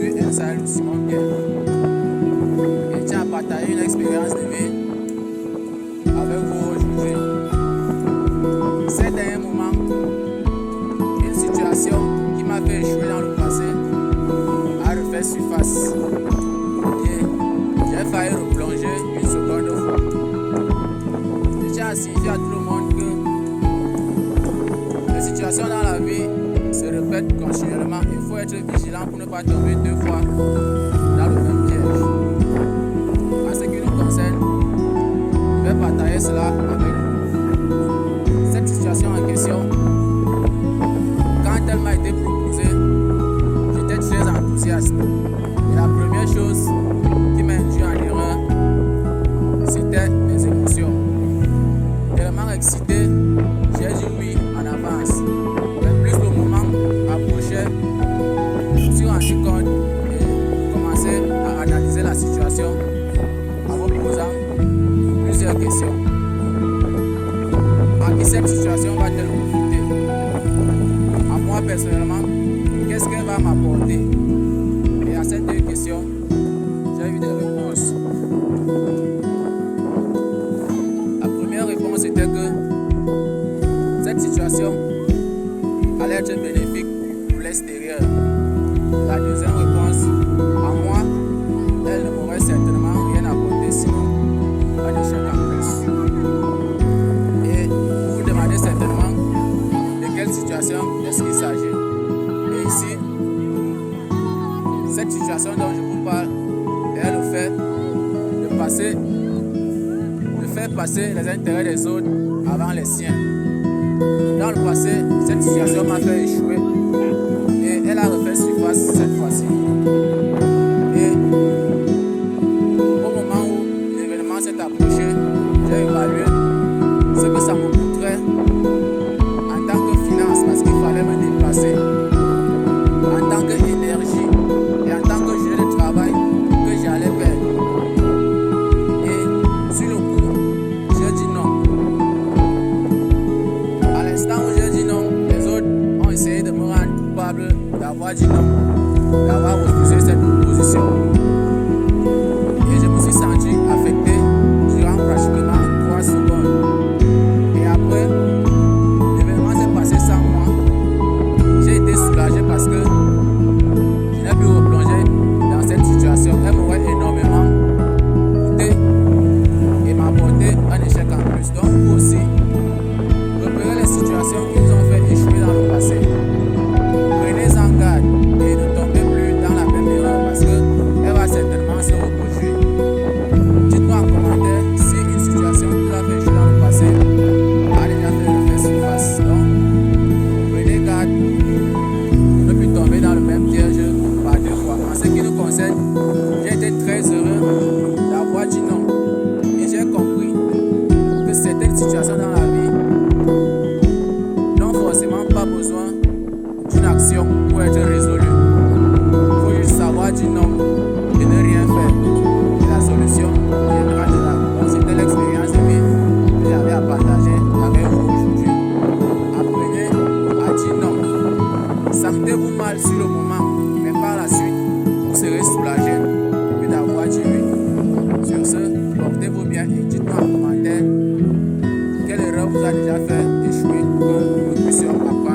suis Elsa Simon Pierre et je tiens à partager une expérience de vie avec vous aujourd'hui. Ces derniers moments, une situation qui m'a fait échouer dans le passé a refait surface et j'ai failli replonger une seconde fois. Je tiens à signifier à tout le monde que les situations dans la vie se répètent continuellement. Il faut être vigilant pour ne pas tomber deux fois dans le même piège. En ce qui nous concerne, je vais partager cela avec vous. Cette situation en question, quand elle m'a été proposée, j'étais très enthousiaste. Et la première chose qui m'a induit en erreur, c'était mes émotions. Tellement excité, j'ai dit oui en avance. Mais plus le moment approchait, je me suis rendu compte et commencé à analyser la situation en me posant plusieurs questions. À qui cette situation va-t-elle profiter? À moi personnellement, qu'est-ce qu'elle va m'apporter? Et à ces deux questions, j'ai eu des réponses. La première réponse était que cette situation allait être bénéfique pour l'extérieur. La deuxième réponse, à moi, elle ne m'aurait certainement rien apporté, sinon un échec en plus. Et vous vous demandez certainement de quelle situation est-ce qu'il s'agit. Et ici, cette situation dont je vous parle est le fait de faire passer les intérêts des autres avant les siens. Dans le passé, cette situation m'a fait échouer et elle a refait surface cette fois-ci. Et au moment où l'événement s'est approché, j'ai évalué ce que ça me coûterait en tant que finance parce qu'il fallait me déplacer, en tant qu'énergie et en tant que jeu de travail que j'allais perdre. Et sur le coup, j'ai dit non. À l'instant où j'ai dit non, les autres ont essayé de me rendre coupable d'avoir dit non, d'avoir refusé cette proposition. Et je me suis senti affecté durant pratiquement 3 secondes. Et après, l'événement s'est passé sans moi. J'ai été soulagé parce que je n'ai plus replongé dans cette situation. Elle m'aurait énormément coûté et m'apporté un échec en plus. Donc vous aussi, repérez les situations qui vous ont fait échouer dans le passé. Prenez-en garde et ne tombez plus dans la même erreur parce qu'elle va certainement se reproduire. Dites-moi en commentaire si une situation qui vous a fait échouer dans le passé a déjà fait le surface. Donc, prenez garde de ne plus tomber dans le même piège par deux fois. En ce qui nous concerne, j'ai été très heureux d'avoir dit non. Et j'ai compris que certaines situations dans la vie n'ont forcément pas besoin d'une action pour être résolue. Il faut juste savoir dire non et ne rien faire. Et la solution viendra de là. Donc c'était l'expérience de vie que j'avais à partager avec vous aujourd'hui. Apprenez à dire non. Sentez-vous mal sur le moment, mais par la suite, vous serez soulagé depuis d'avoir dit oui. Sur ce, portez-vous bien et dites-moi en commentaire quelle erreur vous a déjà fait échouer pour que nous puissions apprendre